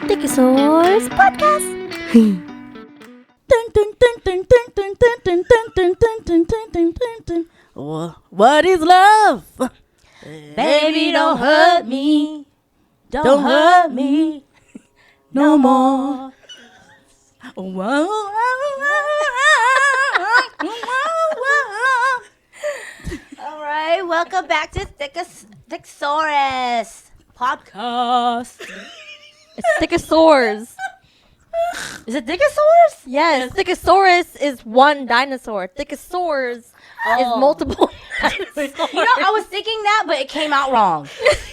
Dickosaurus Podcast. What is love? Baby, don't hurt me. Don't hurt me no more. All right, welcome back to Dickosaurus Podcast. It's Dickosaurs. Is it Dickosaurus? Yes, Dickosaurus is one dinosaur. Dickosaurs is multiple dinosaurs. You know, I was thinking that, but it came out wrong.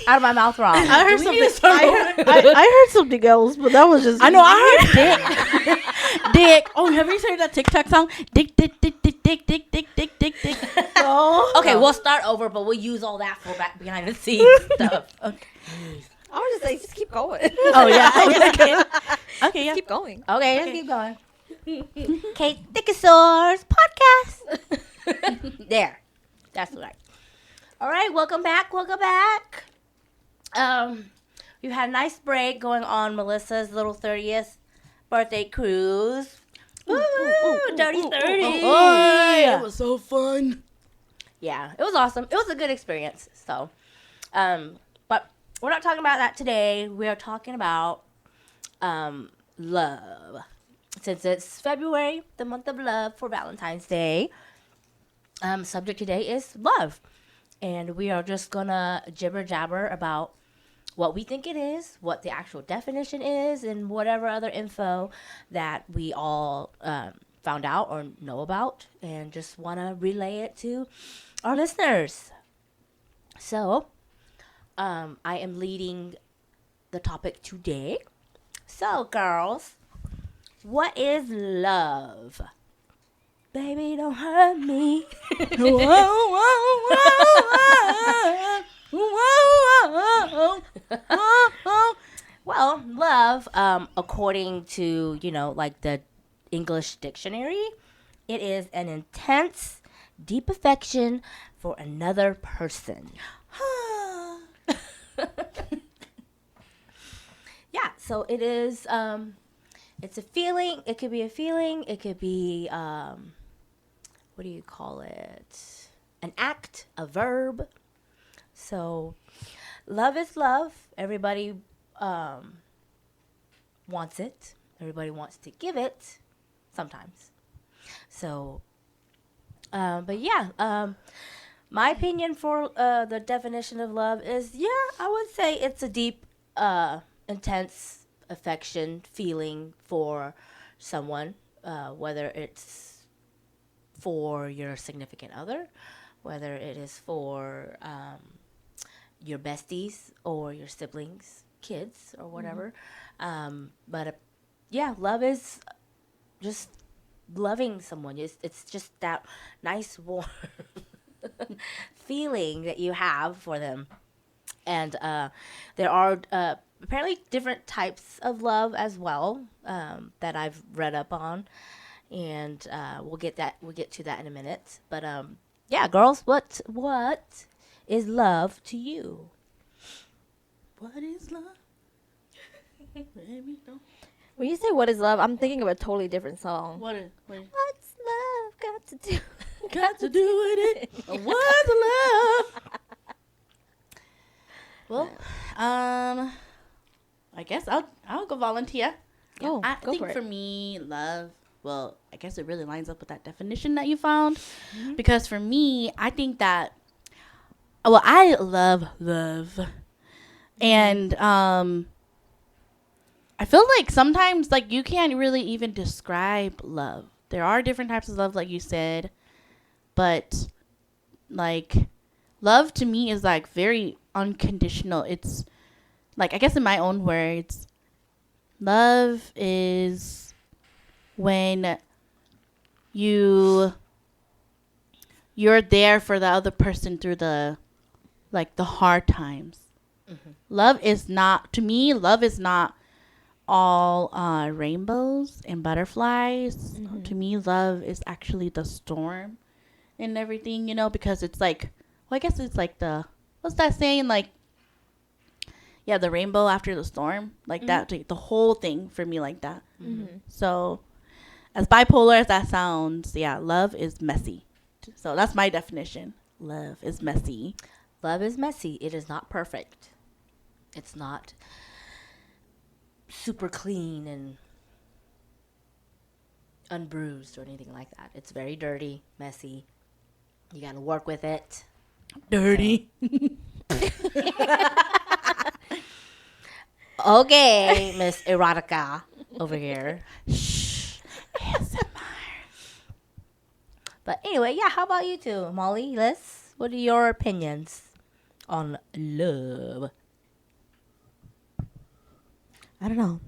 Out of my mouth wrong. I heard something. I heard something else, but that was just. I know. I heard dick. Dick. Oh, have you heard that TikTok song? Dick, dick, dick, dick, dick, dick, dick, dick, dick, dick. No. Okay, we'll start over, but we'll use all that for back behind the scenes stuff. Okay. I was just like, just keep going. Oh yeah. Okay. Yeah. Keep going. Okay, let's keep going. Okay, Dickosaurus Podcast. There. That's right. All right, welcome back. We've had a nice break going on Melissa's little 30th birthday cruise. Woo! Dirty 30. It was so fun. Yeah, it was awesome. It was a good experience. So, but we're not talking about that today. We are talking about love. Since it's February, the month of love for Valentine's Day, subject today is love. And we are just gonna jibber jabber about what we think it is, what the actual definition is, and whatever other info that we all found out or know about, and just want to relay it to our listeners. So, I am leading the topic today. So, girls, what is love? Baby, don't hurt me. Whoa, whoa, whoa, whoa. Well, love, according to, like the English dictionary, it is an intense, deep affection for another person. Yeah, so it is, it's a feeling. It could be a feeling. It could be, what do you call it? An act, a verb. So, love is love. Everybody wants it. Everybody wants to give it sometimes. So, but yeah, my opinion for the definition of love is, I would say it's a deep, intense affection, feeling for someone, whether it's for your significant other, whether it is for your besties or your siblings, kids, or whatever. But love is just loving someone. It's just that nice, warm feeling that you have for them. And there are apparently different types of love as well that I've read up on, and we'll get to that in a minute. But girls, what is love to you? What is love? Baby, don't. When you say what is love, I'm thinking of a totally different song. What is What's love got to do? got to do with it? What's love? Well, I guess I'll go volunteer. Go think for it. For me, love. Well, I guess it really lines up with that definition that you found, because for me, I think that. Well, I love love, and I feel like sometimes like you can't really even describe love. There are different types of love, like you said, but like love to me is like very unconditional. It's like, I guess in my own words, love is when you're there for the other person through the hard times. Love is not, to me, love is not all rainbows and butterflies. To me, love is actually the storm and everything, because it's like, well, I guess it's like what's that saying? Like, yeah, the rainbow after the storm, like that, the whole thing for me like that. So as bipolar as that sounds, yeah, love is messy. So that's my definition. Love is messy. Love is messy. It is not perfect. It's not super clean and unbruised or anything like that. It's very dirty, messy. You got to work with it. Dirty. Okay, Miss Erotica over here. Shh. ASMR. But anyway, yeah, how about you two? Molly, Liz, what are your opinions on love? I don't know.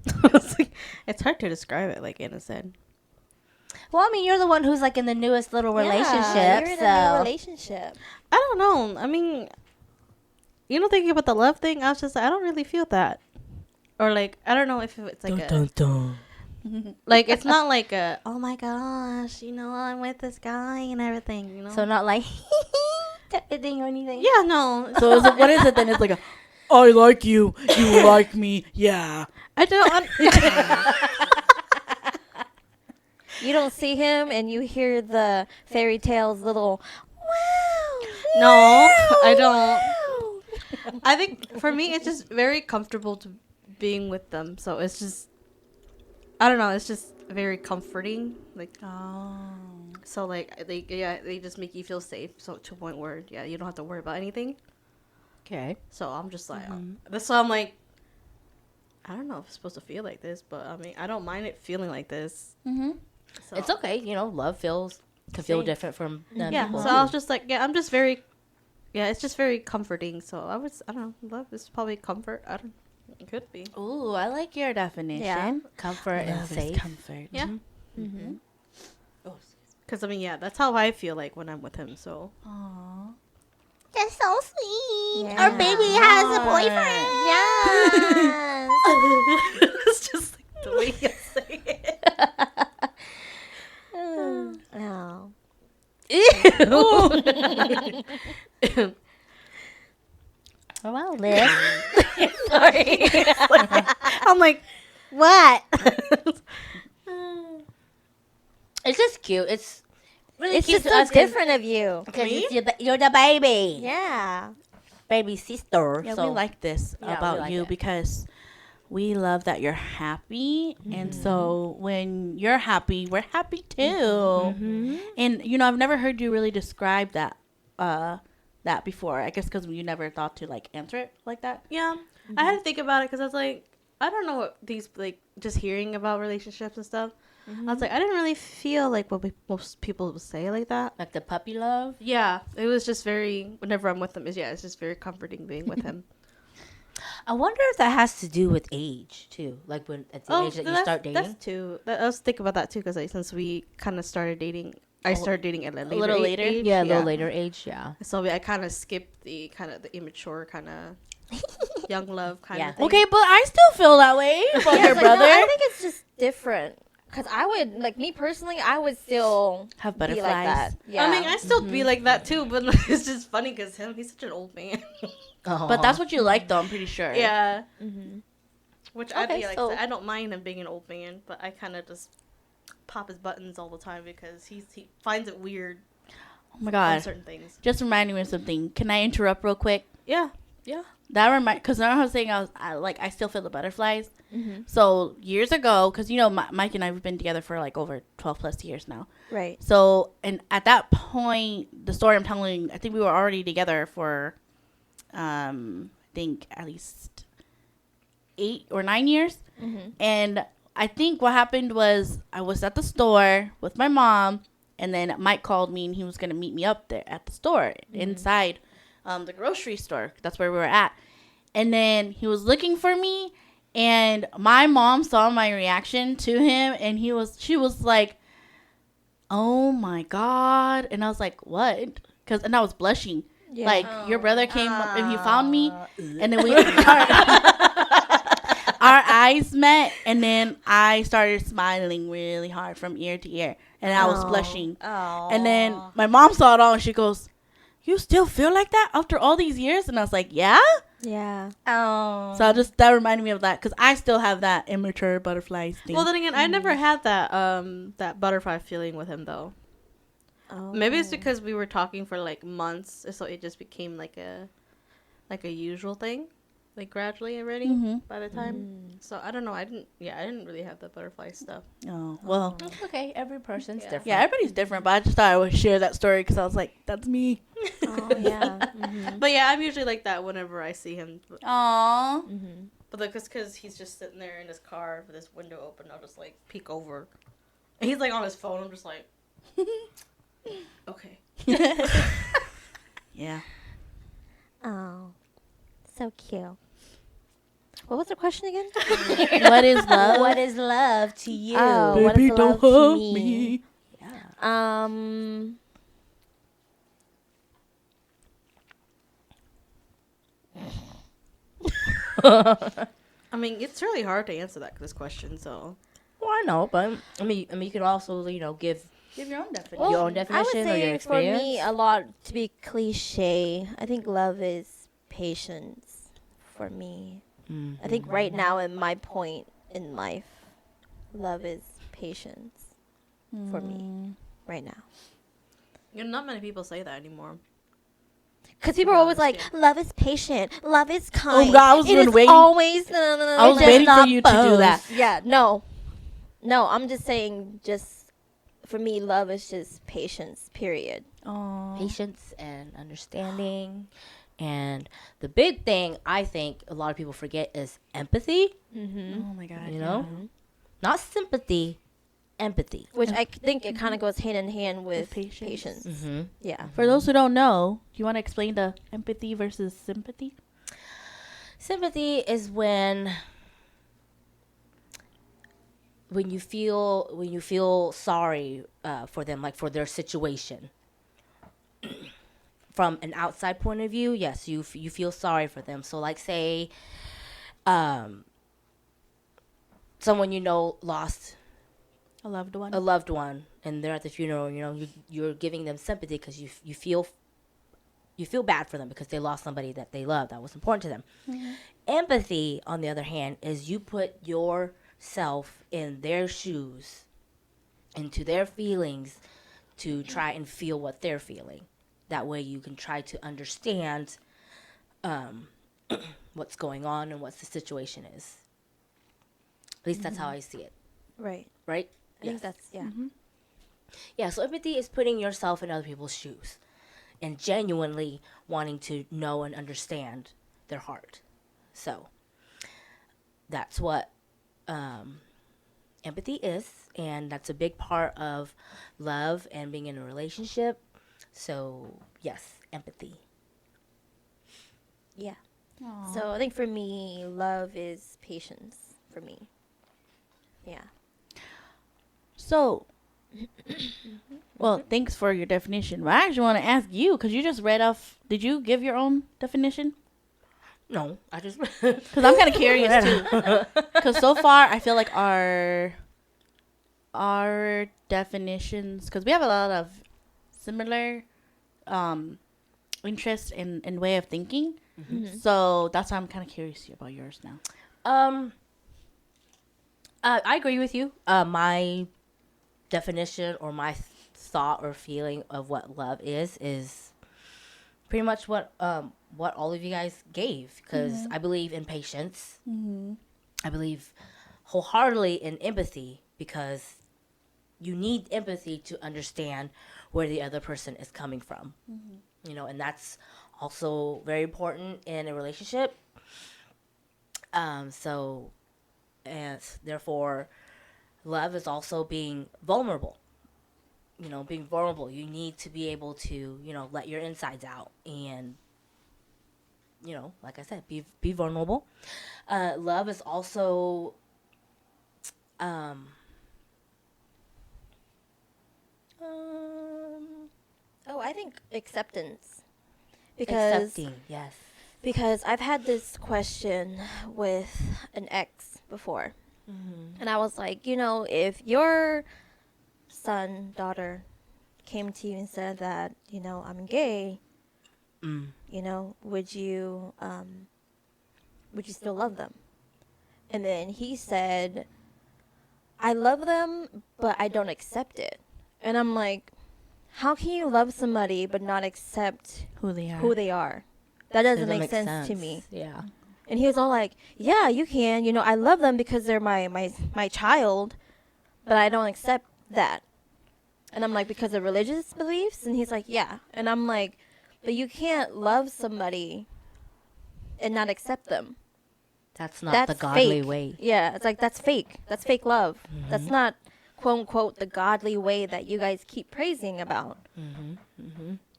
It's hard to describe it, like Anna said. Well, I mean, you're the one who's like in the newest little relationship. Yeah, you're in so a new relationship. I don't know. I mean, thinking about the love thing, I was just like, I don't really feel that. Or like, I don't know if it's like like, it's not like a, oh my gosh, I'm with this guy and everything, So not like type of thing or anything. Yeah, no. So what is it then? It's like a, I like you. You like me. Yeah. I don't. You don't see him and you hear the fairy tales little, wow. No, I Wow. I think for me, it's just very comfortable to being with them. So it's just, I don't know. It's just very comforting. Like, so like they just make you feel safe. So to a point where you don't have to worry about anything. Okay. So I'm just like, that's why I'm like, I don't know if it's supposed to feel like this, but I mean, I don't mind it feeling like this. Mm-hmm. So, It's okay. Love can feel Same. different from yeah. people. So I was just like, I'm just very, it's just very comforting. So I don't know, love is probably comfort. It could be. Ooh, I like your definition. Yeah. Comfort and Love is safe. comfort. Yeah. Mm-hmm. Because I mean, that's how I feel like when I'm with him. So Aww. That's so sweet. Yeah. Our baby has a boyfriend. Yes. it's just like the way you say it. Oh. Oh, well, Liz. Sorry. I'm like, What? It's just cute. It's really It's cute just to so us different of you. because you're the baby. Yeah. Baby sister. Yeah, so we like this Yeah, we about like you it. because we love that you're happy, and so when you're happy, we're happy too. And I've never heard you really describe that before. I guess because you never thought to like answer it like that. yeah. I had to think about it because I was like, I don't know what these, like, just hearing about relationships and stuff. I was like, I didn't really feel like what most people would say like that. like the puppy love. Yeah, it was just very, whenever I'm with him, it's just very comforting being with him. I wonder if that has to do with age too. Like when at the age that you start dating. That's too. I was thinking about that too because since we kind of started dating, I started dating at a little later? age, Yeah, a little later age. Yeah. So I kind of skipped the immature kind of young love kind Yeah. of thing. Okay, but I still feel that way about Yeah, your but no, brother. I think it's just different. Because I would, like, me personally, I would still Have be butterflies. like that. Yeah. I mean, I still be like that too, but it's just funny because he's such an old man. But that's what you like, though. I'm pretty sure. Yeah. Mm-hmm. Which Okay, like so- I don't mind him being an old man, but I kind of just pop his buttons all the time because he finds it weird Oh my on god. certain things. Just reminding me of something. Can I interrupt real quick? Yeah. That because I was saying I still feel the butterflies. Mm-hmm. So years ago, because Mike and I have been together for like over 12 plus years now. Right. So and at that point, the story I'm telling, I think we were already together for, I think at least 8 or 9 years. Mm-hmm. And I think what happened was I was at the store with my mom, and then Mike called me and he was gonna meet me up there at the store inside. The grocery store. That's where we were at. And then he was looking for me, and my mom saw my reaction to him, and she was like, "Oh my god!" And I was like, "What?" And I was blushing. Yeah. Like your brother came up and he found me, and then our eyes met, and then I started smiling really hard from ear to ear, and I was blushing. Oh. And then my mom saw it all, and she goes, "You still feel like that after all these years?" And I was like, "Yeah." Yeah. Oh. So that reminded me of that because I still have that immature butterfly thing. Well, then again, I never had that butterfly feeling with him though. Oh. Maybe it's because we were talking for like months, so it just became like a usual thing, like gradually already by the time. So I don't know. I didn't really have the butterfly stuff. Oh, well. It's okay. Every person's different. Yeah, everybody's different, but I just thought I would share that story because I was like, that's me. Oh yeah. But yeah, I'm usually like that whenever I see him. Aww. But like, because he's just sitting there in his car with his window open, I'll just like peek over, and he's like on his phone. I'm just like, okay. Yeah. Oh, so cute. What was the question again? What is love? What is love to you? Oh, what is Baby, love don't to hug me? Yeah. I mean, it's really hard to answer this question. So Well, I know, but I mean, you can also, give Give your own definition. Well, your own I would definition or your say for experience. me, a lot to be cliche. I think love is patience for me. I think right now, in my point in life, love is patience for me right now. not many people say that anymore. Because people are always like, love is patient, love is kind. Oh, God, I was It is waiting. always. I was just waiting for not you to do that. Yeah, no. I'm just saying, just for me, love is just patience, period. Aww. Patience and understanding. And the big thing I think a lot of people forget is empathy. Oh my God. You know? Not sympathy, empathy. Which I think it kind of goes hand in hand with patience. patience. Mm-hmm. Yeah. For those who don't know, do you want to explain the empathy versus sympathy? Sympathy is when you feel sorry for them, like for their situation. From an outside point of view, yes, you feel sorry for them. So, like, say, someone lost A loved one. a loved one, and they're at the funeral. You're giving them sympathy because you feel bad for them because they lost somebody that they love that was important to them. Empathy, on the other hand, is you put yourself in their shoes, into their feelings, to try and feel what they're feeling. That way you can try to understand what's going on and what the situation is. At least that's how I see it. Right. Right? I think that's, yeah. Yeah, so empathy is putting yourself in other people's shoes and genuinely wanting to know and understand their heart. So that's what empathy is, and that's a big part of love and being in a relationship. So, yes, empathy. Yeah. So I think for me, love is patience for me. Yeah. So, well, thanks for your definition. But I actually want to ask you because you just read off. Did you give your own definition? No, I just Because I'm kind of curious too. Because so far, I feel like our definitions, because we have a lot of similar interest and way of thinking. So that's why I'm kind of curious about yours now. I agree with you. My definition or my thought or feeling of what love is pretty much what all of you guys gave, because I believe in patience. I believe wholeheartedly in empathy, because you need empathy to understand where the other person is coming from. And that's also very important in a relationship. So, and therefore, love is also being vulnerable. Being vulnerable. You need to be able to, let your insides out and, like I said, be vulnerable. Love is also, I think acceptance. Because accepting, yes. Because I've had this question with an ex before. And I was like, if your son, daughter came to you and said that, I'm gay, would you would you still love them? And then he said, I love them, but I don't accept it. And I'm like, how can you love somebody but not accept Who they are. who they are? That doesn't make sense to me. Yeah. And he was all like, yeah, you can. You know, I love them because they're my child, but I don't accept that. And I'm like, because of religious beliefs? And he's like, yeah. And I'm like, but you can't love somebody and not accept them. That's not the godly fake. way. Yeah, it's like, that's fake. That's fake love. That's not, quote unquote, the godly way that you guys keep praising about.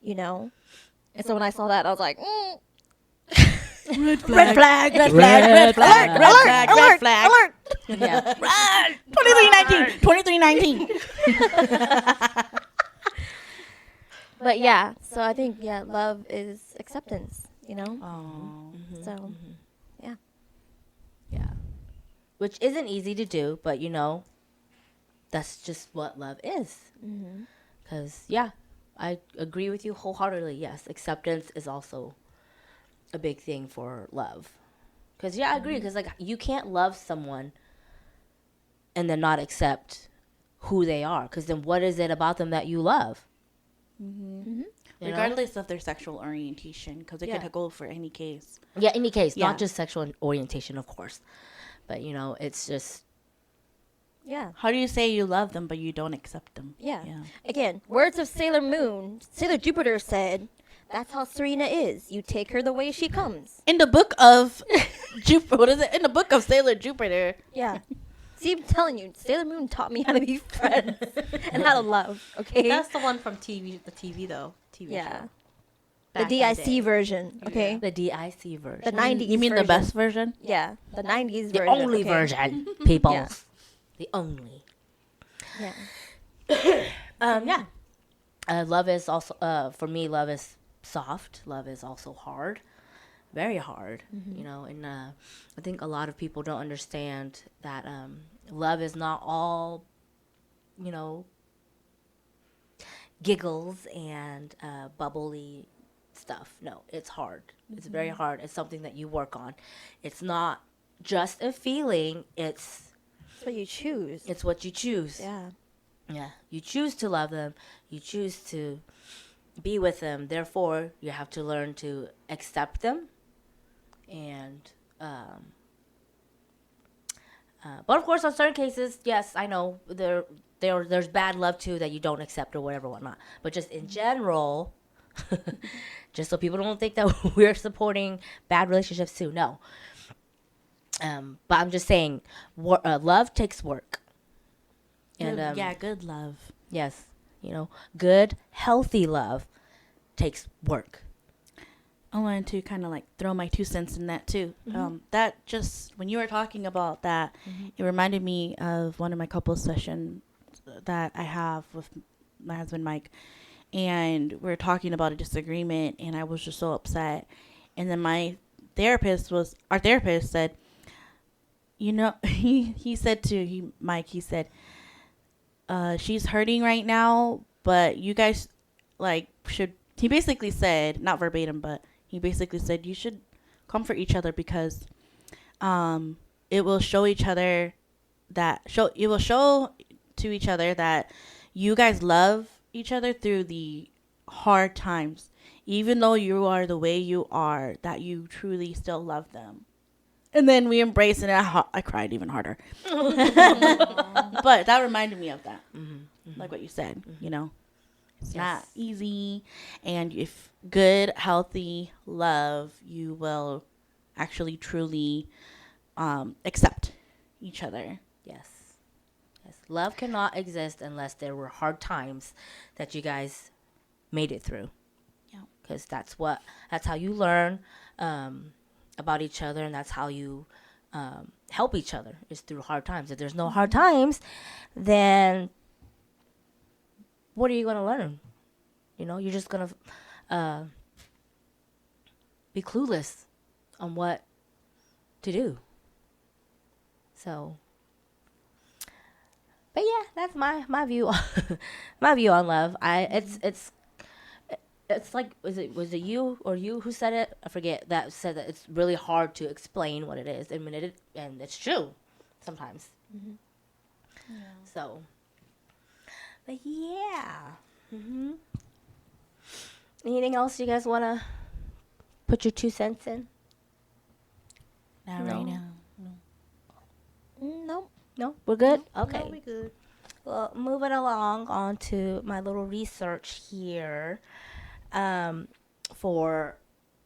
You know? And so when I saw that, I was like, Red flag. Red flag. Red flag. Red Red flag. Red flag. Red flag. alert! Yeah. 2319. 2319. But yeah, so I think, yeah, love is acceptance, you know? Oh. So, yeah. Yeah. Which isn't easy to do, but you know, that's just what love is. Because, yeah, I agree with you wholeheartedly. Yes, acceptance is also a big thing for love. Because, yeah, I agree. Because, like, you can't love someone and then not accept who they are. Because then what is it about them that you love? You know? Regardless of their sexual orientation, because it Yeah. could go for any case. Yeah, any case, Yeah. not just sexual orientation, of course. But, you know, it's just, Yeah. How do you say you love them but you don't accept them? Yeah. Yeah. Again, words of Sailor Moon. Sailor Jupiter said, that's how Serena is. You take her the way she comes. In the book of Jupiter, what is it? In the book of Sailor Jupiter. Yeah. See, I'm telling you, Sailor Moon taught me how to be friends and how to love, okay? That's the one from TV, the TV though. TV yeah. show. The Back in the DIC day. version, okay? the DIC version. The 90s You mean version. the best version? Yeah, the 90s The version. only okay? version, people. Yeah. The only. Yeah. Yeah. Love is also, for me, love is soft. Love is also hard. Very hard, you know. And I think a lot of people don't understand that love is not all, you know, giggles and bubbly stuff. No, it's hard. It's very hard. It's something that you work on. It's not just a feeling. That's what you choose. It's what you choose. Yeah. Yeah, you choose to love them. You choose to be with them. Therefore, you have to learn to accept them. And, but of course, on certain cases, yes, I know there's bad love too that you don't accept or whatever, whatnot. But just in general, just so people don't think that we're supporting bad relationships too. No. But I'm just saying, love takes work. And yeah, good love. yes, you know, good, healthy love takes work. I wanted to kind of like throw my 2 cents in that too. That just, when you were talking about that, it reminded me of one of my couples sessions that I have with my husband, Mike. And we were talking about a disagreement and I was just so upset. And then our therapist said, you know, he said to Mike, he said, she's hurting right now, but you guys he basically said, not verbatim, but he basically said you should comfort each other because it will show to each other that you guys love each other through the hard times. Even though you are the way you are, that you truly still love them. And then we embraced it, and I cried even harder. But that reminded me of that. Like what you said, you know. It's not easy. And if good, healthy love, you will actually truly accept each other. Yes. Yes. Love cannot exist unless there were hard times that you guys made it through. Yeah. Because that's how you learn about each other, and that's how you help each other, is through hard times. If there's no hard times, then what are you going to learn? You know, you're just going to be clueless on what to do. So, but yeah, that's my view on my view on love. it's like was it you or you who said it? I forget that said that it's really hard to explain what it is. I mean, and it's true sometimes. So, but yeah. Anything else you guys want to put your 2 cents in? Not No. right now. Nope. No, we're good. Okay. No, we good. Well, moving along on to my little research here for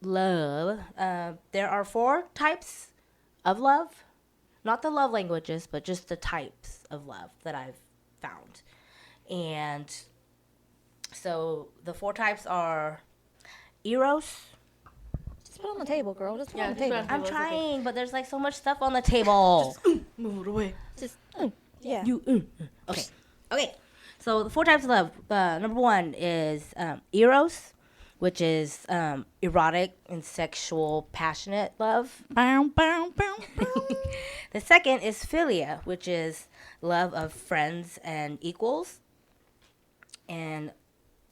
love. There are 4 types of love. Not the love languages, but just the types of love that I've found. And so the 4 types are Eros. Just put it on the table, girl. Just put it on the just table. put I'm trying, but there's like so much stuff on the table. Move it away. Just yeah. Okay. Okay. So the 4 types of love. Number 1 is Eros, which is erotic and sexual, passionate love. Bow, bow, bow, bow. The second is Philia, which is love of friends and equals. And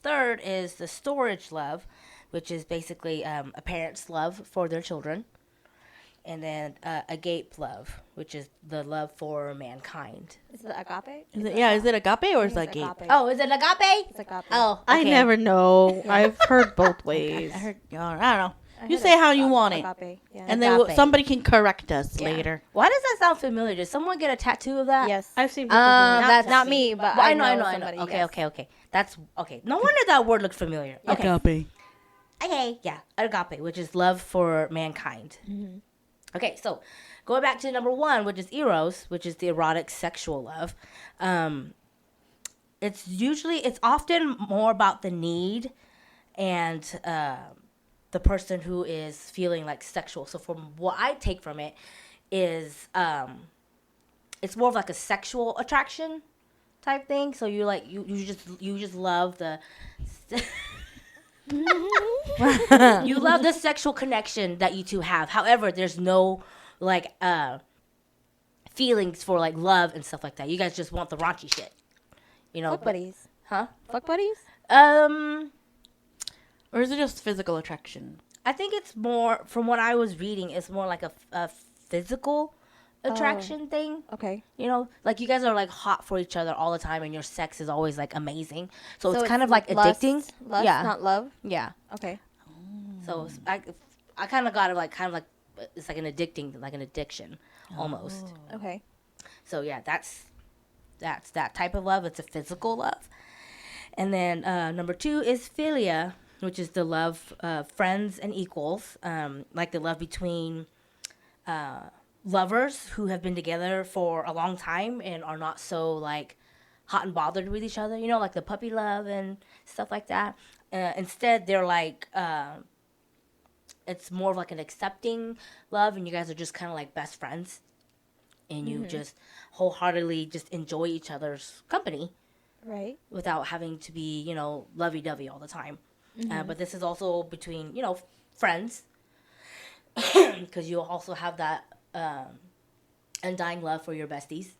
third is the storage love, which is basically a parent's love for their children. And then agape love, which is the love for mankind. Is it agape? Is it agape or is I it think it's agape? Oh, is it agape? It's agape. Oh, I okay. never know. I've heard both ways. I heard. I don't know. I You heard say how you want it, agape. Yeah. and then Agape. somebody can correct us Yeah. later. Why does that sound familiar? Did someone get a tattoo of that? yes. I've seen people who Not, that's not me, but Well, I I know. know. Somebody, Okay, yes. okay. That's okay. No wonder that word looked familiar. Okay. Agape. Okay, yeah, agape, which is love for mankind. Okay, so going back to number 1, which is Eros, which is the erotic sexual love. It's often more about the need and the person who is feeling like sexual. So from what I take from it is it's more of like a sexual attraction type thing. So you like you just love the you love the sexual connection that you two have. However, there's no like feelings for like love and stuff like that. You guys just want the raunchy shit. You know? Fuck buddies. Huh? Fuck buddies. Or is it just physical attraction? I think it's more from what I was reading, it's more like a physical attraction thing. Okay. You know, like you guys are like hot for each other all the time and your sex is always like amazing. So it's kind of like lust, addicting. Lust, Yeah. not love. Yeah. Okay. So I kind of got it like it's like an addiction almost. Okay. So yeah, that's that type of love. It's a physical love. And then number 2 is philia, which is the love of friends and equals, like the love between lovers who have been together for a long time and are not so like hot and bothered with each other. You know, like the puppy love and stuff like that. Instead, they're like it's more of like an accepting love, and you guys are just kind of like best friends, and you just wholeheartedly just enjoy each other's company Right. without having to be, you know, lovey-dovey all the time. But this is also between, you know, friends, because you also have that undying love for your besties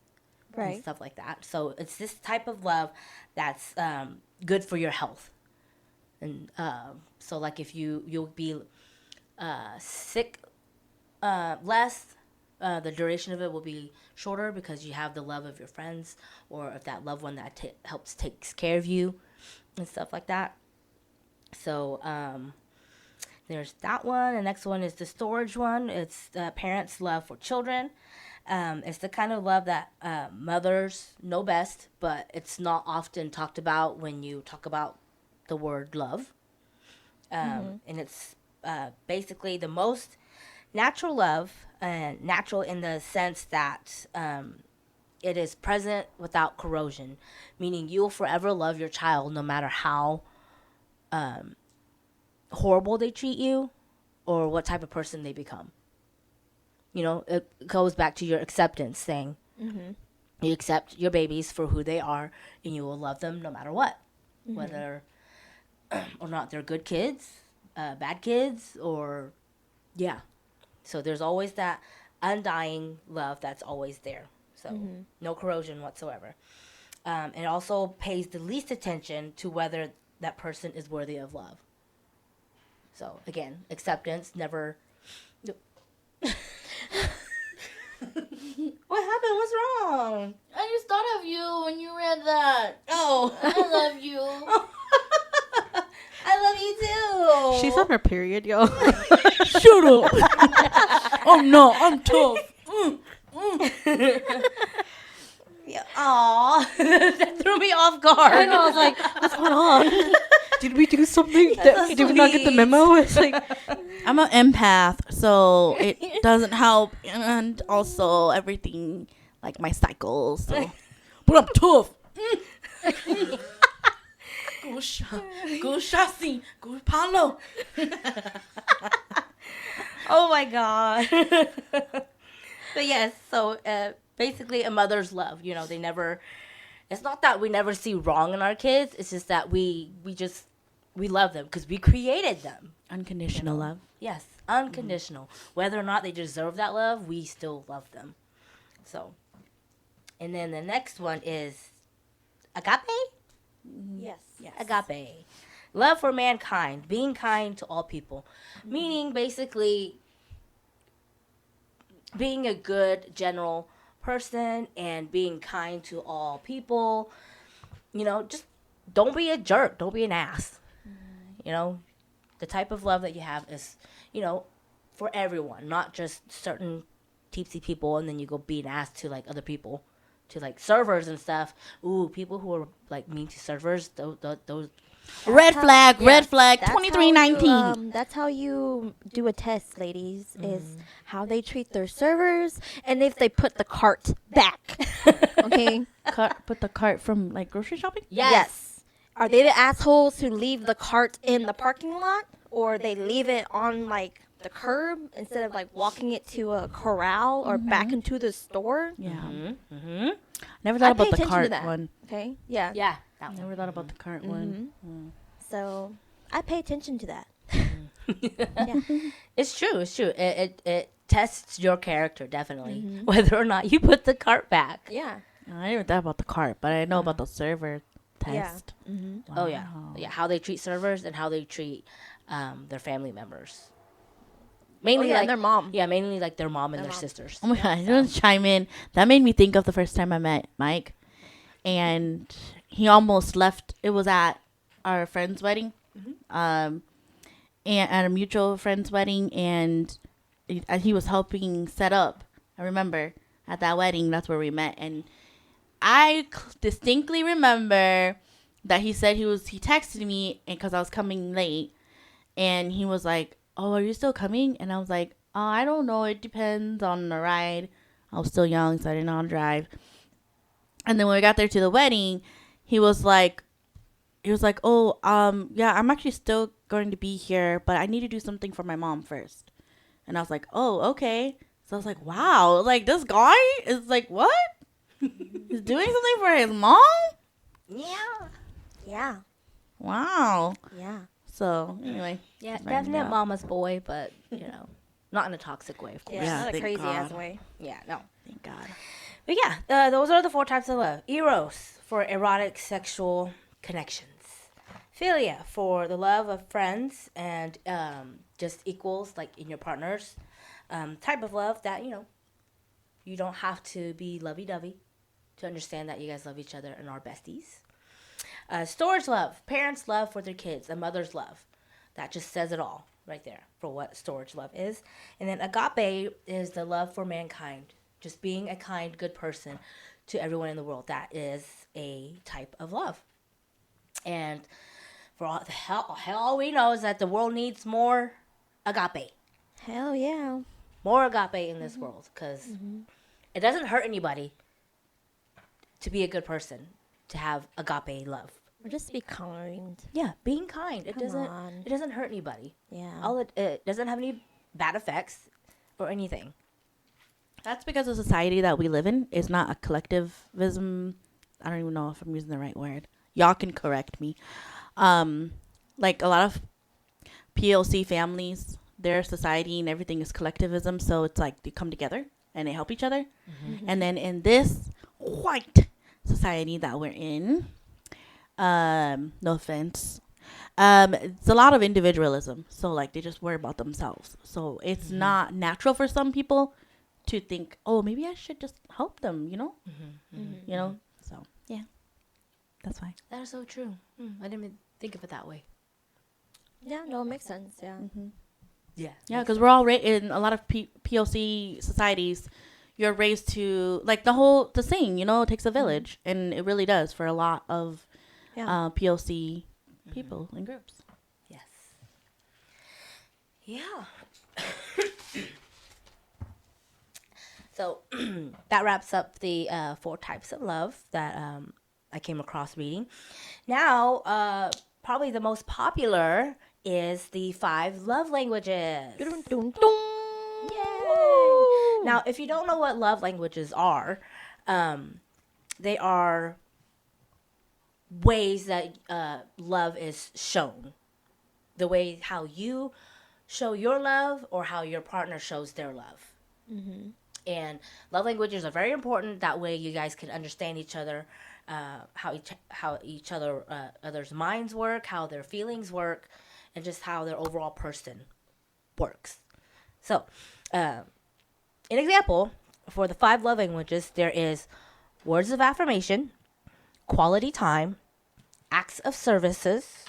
and Right. stuff like that. So it's this type of love that's good for your health. And so, like, if you'll be sick less, the duration of it will be shorter because you have the love of your friends, or if that loved one that helps takes care of you and stuff like that. So there's that one. The next one is the storage one. It's the parents' love for children. It's the kind of love that mothers know best, but it's not often talked about when you talk about the word love. And it's basically the most natural love, and natural in the sense that it is present without corrosion, meaning you'll forever love your child no matter how horrible they treat you or what type of person they become. You know, it goes back to your acceptance thing. You accept your babies for who they are, and you will love them no matter what, whether or not they're good kids, bad kids, or yeah. So there's always that undying love that's always there. So no corrosion whatsoever. It also pays the least attention to whether that person is worthy of love. So again, acceptance, never. What happened? What's wrong? I just thought of you when you read that. Oh, I love you. I love you too. She's on her period, yo. Shut up. Oh no, I'm tough. Yeah. Aw, that threw me off guard. I know. I was like, what's going on? Did we do something? That's so Did we not get the sweet. memo? It's like, I'm an empath, so it doesn't help, and also everything like my cycles. So. But I'm tough. Go chassis, go Paulo. Oh my god. But yes, so basically a mother's love. You know, they never. It's not that we never see wrong in our kids. It's just that we love them because we created them. Unconditional love. Yes, unconditional. Whether or not they deserve that love, we still love them. So, and then the next one is agape. Yes. Yes. Agape. Love for mankind, being kind to all people. Meaning basically being a good general person and being kind to all people. You know, just don't be a jerk, don't be an ass. You know, the type of love that you have is, you know, for everyone, not just certain teepsy people and then you go be an ass to like other people, to like servers and stuff. Ooh, people who are like mean to servers, those Red flag, yeah, red flag, That's 2319. how you, that's how you do a test, ladies, is how they treat their servers and if they put the cart back. Okay? Put the cart from like grocery shopping? yes. Are they the assholes who leave the cart in the parking lot? Or they leave it on like the curb instead of like walking it to a corral or back into the store? Yeah. Mm-hmm. Mm-hmm. Never I thought pay about the attention to cart that. one. Okay? Yeah. Yeah, that one. Never thought about the cart one. So I pay attention to that. It's true. It's true. It tests your character definitely, whether or not you put the cart back. Yeah. I never thought about the cart, but I know about the server Yeah. test. Oh yeah, Wow. yeah. How they treat servers and how they treat their family members. Oh, Mainly yeah, like and their mom. Yeah, mainly like their mom and Their their mom. sisters. Oh my god, I just chime in. That made me think of the first time I met Mike, and he almost left. It was at our friend's wedding, and at a mutual friend's wedding, and he was helping set up. I remember at that wedding, that's where we met, and I distinctly remember that he said he texted me because I was coming late, and he was like, "Oh, are you still coming?" And I was like, "Oh, I don't know. It depends on the ride." I was still young, so I didn't know how to drive. And then when we got there to the wedding, he was like, "Oh, yeah, I'm actually still going to be here, but I need to do something for my mom first." And I was like, "Oh, okay." So I was like, "Wow, like this guy is like what? He's doing something for his mom? Yeah, Yeah. Wow." Yeah. So anyway, yeah. Find Definite out. mama's boy, but you know, not in a toxic way, of course. Yeah. Yeah, Not a thank crazy ass God. way. Yeah, no. thank God. But yeah, those are the 4 types of love. Eros for erotic sexual connections. Philia for the love of friends and just equals, like in your partners. Type of love that, you know, you don't have to be lovey-dovey to understand that you guys love each other and are besties. Storage love, parents' love for their kids, a mother's love. That just says it all right there for what storage love is. And then agape is the love for mankind, just being a kind, good person to everyone in the world. That is a type of love. And for all we know is that the world needs more agape. Hell yeah. More agape in this world, because it doesn't hurt anybody to be a good person, to have agape love. Or just be kind. Yeah, being kind. It Come doesn't. on. It doesn't hurt anybody. Yeah. It doesn't have any bad effects or anything. That's because the society that we live in is not a collectivism. I don't even know if I'm using the right word. Y'all can correct me. Like a lot of PLC families, their society and everything is collectivism. So it's like they come together and they help each other. And then in this white society that we're in, no offense, It's a lot of individualism. So like they just worry about themselves. So it's not natural for some people to think, oh, maybe I should just help them. You know. So yeah, that's why. That is so true. I didn't even think of it that way. Yeah, no, it makes sense. Yeah. Yeah. Yeah, because we're all in a lot of POC societies. You're raised to like the saying, it takes a village, and it really does for a lot of POC people and groups. Yes. Yeah. So that wraps up the 4 types of love that I came across reading. Now, probably the most popular is the 5 love languages. Dun, dun, dun. Yay! Now, if you don't know what love languages are, they are ways that love is shown. The way how you show your love or how your partner shows their love. And love languages are very important. That way you guys can understand each other, how each other's minds work, how their feelings work, and just how their overall person works. So, an example for the 5 love languages, there is words of affirmation, quality time, acts of services,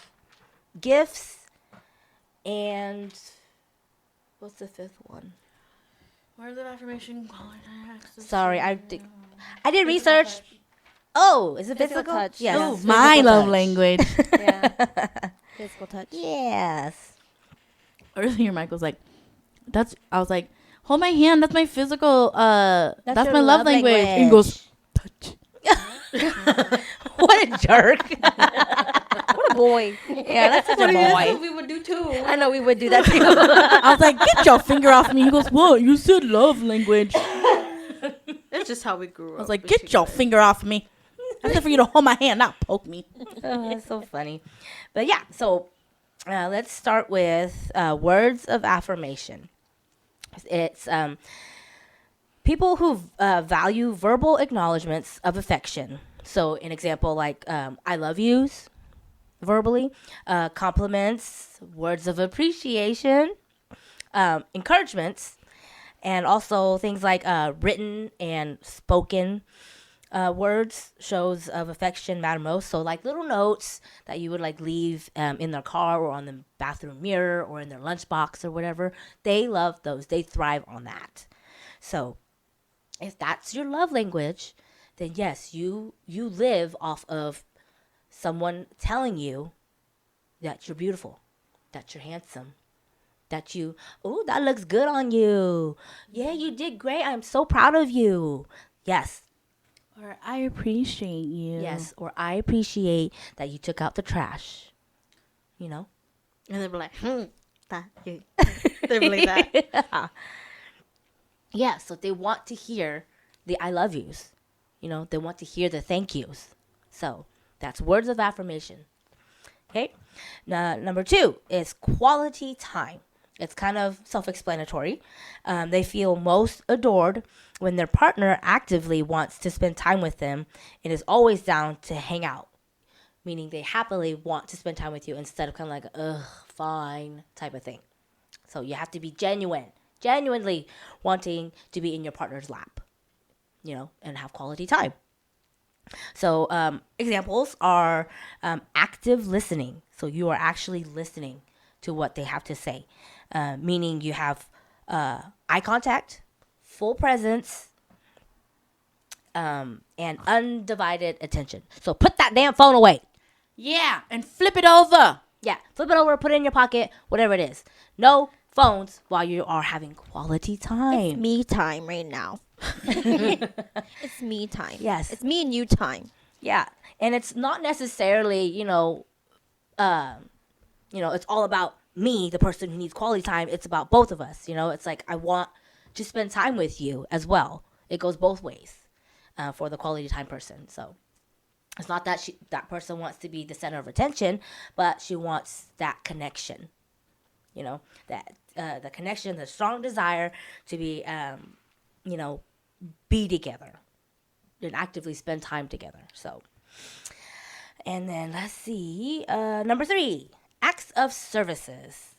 gifts, and what's the 5th one? Words of affirmation. Sorry, I did research. Oh, is it physical? touch. Yes. Oh, physical my love touch. language. Yeah. Physical touch. Yes. Earlier, Mike was like, I was like, hold my hand. That's my physical. That's your my love language. And he goes, touch. What a jerk. What a boy. Yeah, that's such a boy. we would do too. I know we would do that too. I was like, get your finger off me. He goes, what? You said love language. It's just how we grew up. I was like, get your finger off me. I said for you to hold my hand, not poke me. Oh, that's so funny. But yeah, so let's start with words of affirmation. It's people who value verbal acknowledgments of affection. So, an example like I love yous verbally, compliments, words of appreciation, encouragements, and also things like written and spoken words, shows of affection matter most. So, like little notes that you would like leave in their car or on the bathroom mirror or in their lunchbox or whatever. They love those. They thrive on that. So, if that's your love language, then yes, you live off of someone telling you that you're beautiful, that you're handsome, that that looks good on you. Yeah, you did great. I'm so proud of you. Yes. Or I appreciate you. Yes. Or I appreciate that you took out the trash. And they'll be like, that you. They'll be like that. Yeah, so they want to hear the I love yous. They want to hear the thank yous. So that's words of affirmation. Okay. Now, number 2 is quality time. It's kind of self-explanatory. They feel most adored when their partner actively wants to spend time with them and is always down to hang out. Meaning they happily want to spend time with you instead of kind of like, ugh, fine type of thing. So you have to be genuinely wanting to be in your partner's lap, and have quality time. So examples are active listening. So you are actually listening to what they have to say, meaning you have eye contact, full presence, and undivided attention. So put that damn phone away. Yeah, and flip it over. Yeah, flip it over, put it in your pocket, whatever it is. No phones while you are having quality time. It's me time right now. It's me time. Yes. It's me and you time. Yeah, and it's not necessarily, it's all about me, the person who needs quality time. It's about both of us. It's like I want to spend time with you as well. It goes both ways for the quality time person. So it's not that that person wants to be the center of attention, but she wants that connection. That the connection, the strong desire to be, be together and actively spend time together. So, And then let's see. Number 3, acts of services.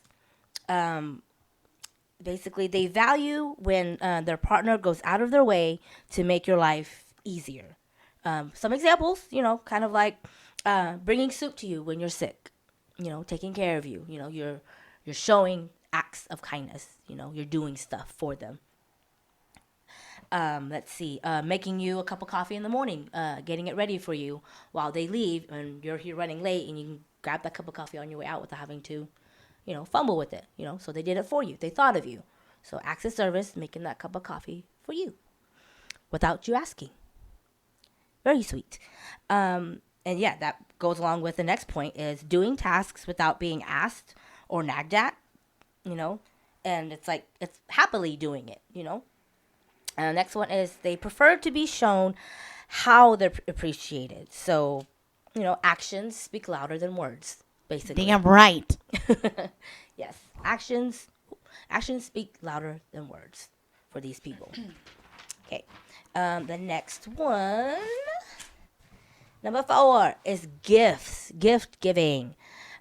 Basically, they value when their partner goes out of their way to make your life easier. Some examples, kind of like bringing soup to you when you're sick, taking care of you. You're showing acts of kindness. You're doing stuff for them. Let's see, making you a cup of coffee in the morning, getting it ready for you while they leave, and you're here running late, and you can grab that cup of coffee on your way out without having to, fumble with it. So they did it for you. They thought of you. So acts of service, making that cup of coffee for you without you asking. Very sweet. And yeah, that goes along with the next point is doing tasks without being asked or nagged at, and it's like it's happily doing it. Next one is they prefer to be shown how they're appreciated. So, actions speak louder than words, basically. Damn right. Yes, actions speak louder than words for these people. Okay, the next one, number 4, is gifts, gift giving.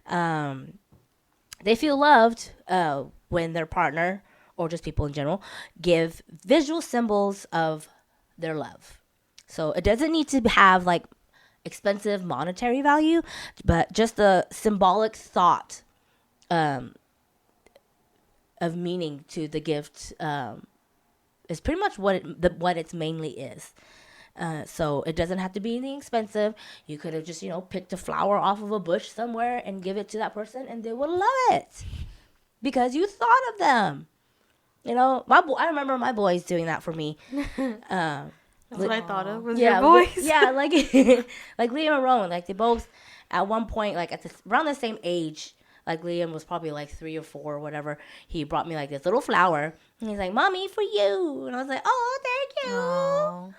They feel loved when their partner, or just people in general, give visual symbols of their love. So it doesn't need to have like expensive monetary value, but just the symbolic thought of meaning to the gift is pretty much what it's mainly is. So it doesn't have to be anything expensive. You could have just picked a flower off of a bush somewhere and give it to that person, and they would love it because you thought of them. I remember my boys doing that for me. That's what I thought of was Yeah, your boys. Yeah, like like Liam and Rowan, like they both at one point, like around the same age. Like Liam was probably like 3 or 4 or whatever. He brought me like this little flower, and he's like, "Mommy, for you," and I was like, "Oh, thank you." Aww.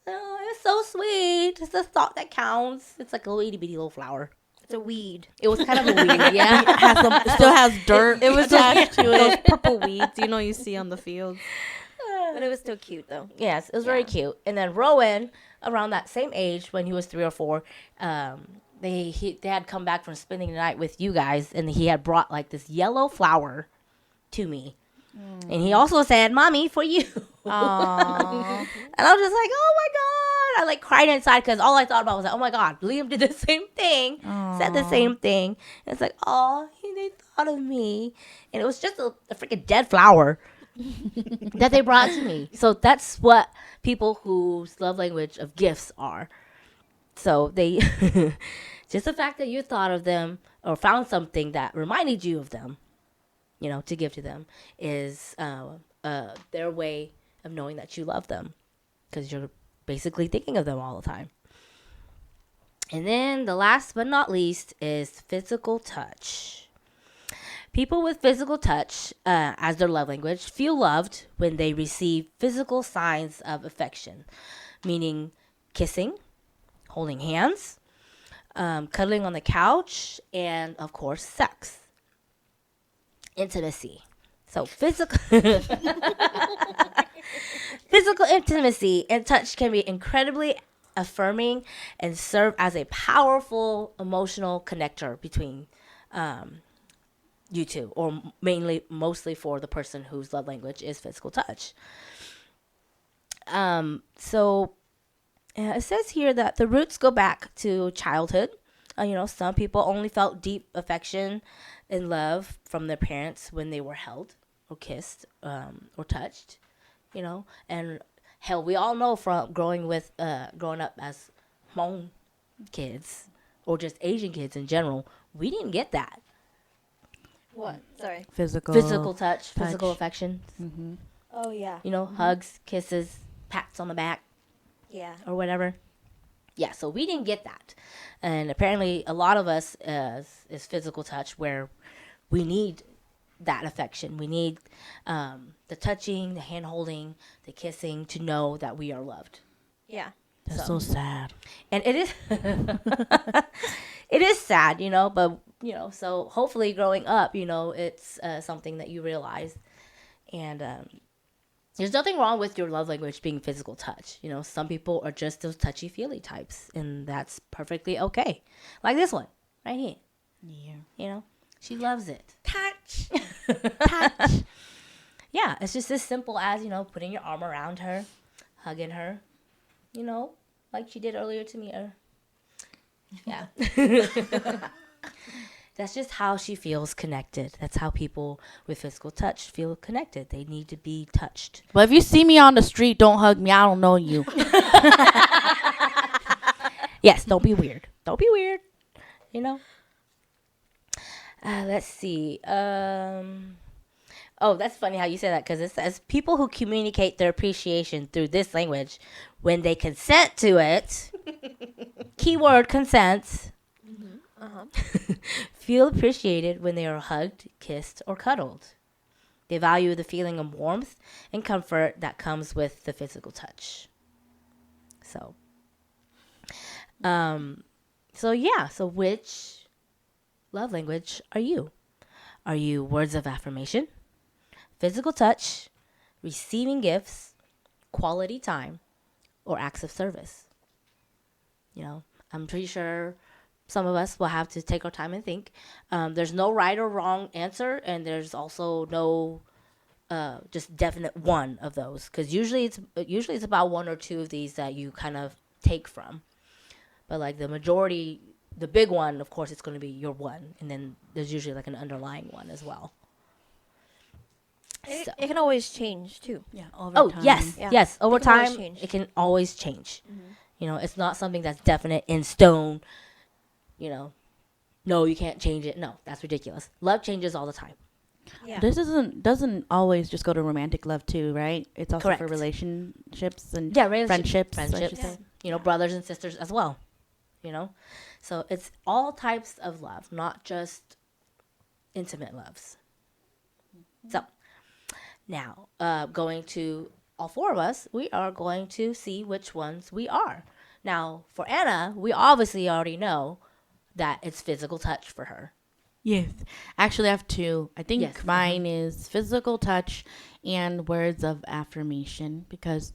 Oh, it's so sweet. It's the thought that counts. It's like a little itty bitty little flower. It's a weed. It was kind of a weed, yeah. It still has dirt. It was attached to those it. purple weeds, you see on the fields. But it was still cute, though. Yes, it was very cute. And then Rowan, around that same age, when he was 3 or 4, they had come back from spending the night with you guys, and he had brought like this yellow flower to me. And he also said, "Mommy, for you." And I was just like, "Oh my God." I like cried inside because all I thought about was like, "Oh my God, Liam did the same thing, said the same thing." And it's like, "Oh, they thought of me." And it was just a freaking dead flower that they brought to me. So that's what people whose love language of gifts are. So they, just the fact that you thought of them or found something that reminded you of them, to give to them is their way of knowing that you love them because you're basically thinking of them all the time. And then the last but not least is physical touch. People with physical touch as their love language feel loved when they receive physical signs of affection, meaning kissing, holding hands, cuddling on the couch, and of course, sex. Intimacy. So physical intimacy and touch can be incredibly affirming and serve as a powerful emotional connector between you two, or mostly for the person whose love language is physical touch. So it says here that the roots go back to childhood. Some people only felt deep affection and love from their parents when they were held or kissed or touched, and hell, we all know from growing up as Hmong kids or just Asian kids in general, we didn't get that. What? Sorry. Physical touch, physical affection. Mm-hmm. Oh, yeah. Hugs, kisses, pats on the back, Yeah. or whatever. Yeah, so we didn't get that. And apparently a lot of us is physical touch where we need that affection. We need the touching, the hand holding, the kissing to know that we are loved. Yeah. That's so sad. And it is it is sad, but so hopefully growing up, it's something that you realize. And there's nothing wrong with your love language being physical touch. You know, some people are just those touchy-feely types, and that's perfectly okay. Like this one right here. Yeah. You know, she loves it. Touch. Yeah, it's just as simple as, you know, putting your arm around her, hugging her, you know, like she did earlier to me. Yeah. That's just how she feels connected. That's how people with physical touch feel connected. They need to be touched. But if you see me on the street, don't hug me. I don't know you. Yes, don't be weird. Don't be weird. You know? Let's see. Oh, that's funny how you say that, because it says people who communicate their appreciation through this language when they consent to it, keyword consent, feel appreciated when they are hugged, kissed, or cuddled. They value the feeling of warmth and comfort that comes with the physical touch. So, so which love language are you? Are you words of affirmation, physical touch, receiving gifts, quality time, or acts of service? You know, I'm pretty sure some of us will have to take our time and think. There's no right or wrong answer, and there's also no just definite one of those, because usually it's about one or two of these that you kind of take from. But like the majority, the big one, of course, it's going to be your one, and then there's usually like an underlying one as well. So- It can always change too. Yeah. Over Oh time. yes, Yeah. yes. Over It can always time, change. it can always change. You know, it's not something that's definite in stone. You know, no, you can't change it. No, that's ridiculous. Love changes all the time. Yeah. This doesn't always just go to romantic love too, right? It's also Correct. for relationships and Yeah, friendships. I should friendships. say. You know, brothers and sisters as well. You know, so it's all types of love, not just intimate loves. So now, going to all four of us, we are going to see which ones we are. Now, for Anna, we obviously already know that it's physical touch for her. Yes. Actually, I have two. I think Yes. mine is physical touch and words of affirmation because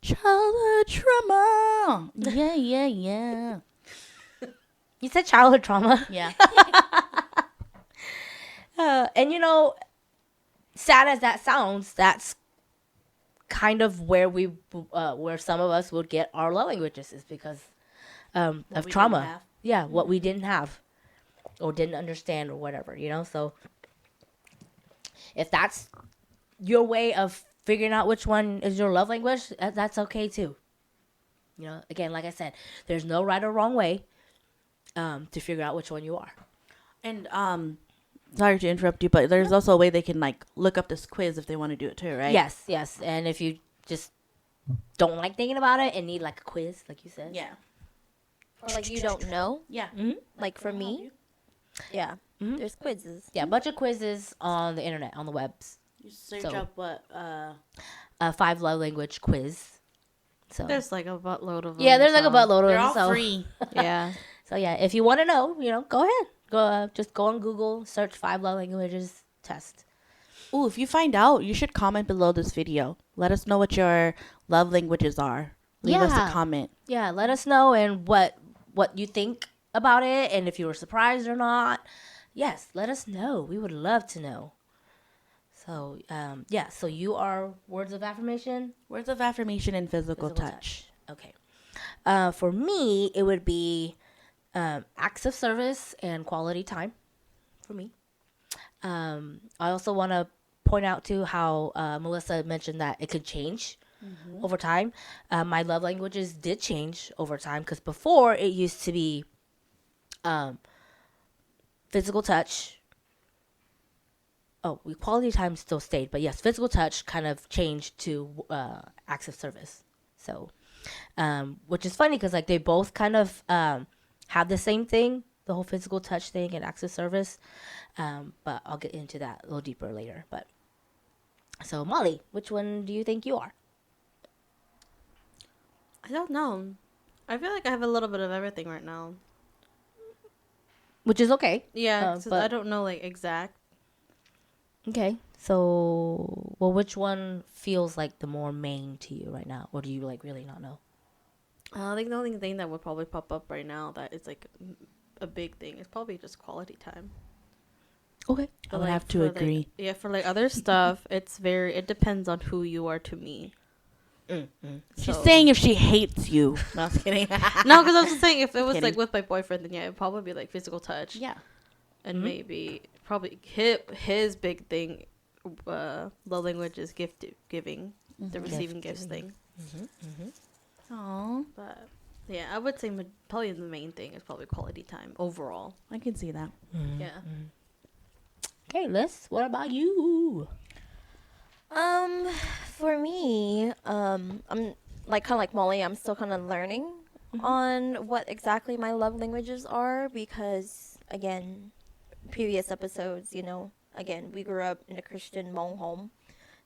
childhood trauma. Yeah, yeah, yeah. You said childhood trauma. Yeah. And you know, sad as that sounds, that's kind of where where some of us would get our love languages, is because of we didn't trauma. have. Yeah, what we didn't have or didn't understand or whatever, you know. So if that's your way of figuring out which one is your love language, that's okay too. You know, again, like I said, there's no right or wrong way to figure out which one you are. And sorry to interrupt you, but there's also a way they can like look up this quiz if they want to do it too, right? Yes, yes. And if you just don't like thinking about it and need like a quiz, like you said. Yeah. Or like you don't know. Yeah. Like for me, yeah. Mhm. There's quizzes. Yeah, a bunch of quizzes on the internet, on the webs. You search So- up what A 5 love language quiz. So There's like a buttload of them. yeah, there's like a so- buttload of they're them. all So free. Yeah. so yeah, if you want to know, you know, go ahead. Go just go on Google, search 5 love languages, test. Ooh, if you find out, you should comment below this video. Let us know what your love languages are. Leave us Yeah. a comment. Yeah, let us know and what you think about it, and if you were surprised or not. Yes, let us know. We would love to know. So yeah, so you are words of affirmation. Words of affirmation and physical, touch. Okay. For me, it would be acts of service and quality time for me. I also want to point out, too, how Melissa mentioned that it could change over time. My love languages did change over time, because before it used to be physical touch. Oh, quality time still stayed, but yes, physical touch kind of changed to acts of service. So, which is funny because like they both kind of have the same thing, the whole physical touch thing and acts of service. But I'll get into that a little deeper later. But so Molly, which one do you think you are? I don't know. I feel like I have a little bit of everything right now. Which is okay. Yeah, 'cause but- I don't know like exact. Okay. So, well, which one feels like the more main to you right now, or do you like really not know? I think the only thing that would probably pop up right now that is like a big thing is probably just quality time. Okay. I would have to agree. For like other stuff, it depends on who you are to me. She's saying if she hates you. No, I'm just kidding. No, because I was just saying if it was Kidding. like with my boyfriend, then yeah, it'd probably be like physical touch. Yeah. And maybe probably his big thing, love language is gift giving, the receiving gifts thing. Aww. But yeah, I would say probably the main thing is probably quality time overall. I can see that. Yeah. Okay, Liz, what about you? For me, I'm like kind of like Molly. I'm still kind of learning on what exactly my love languages are because, again, previous episodes, again, we grew up in a Christian Hmong home,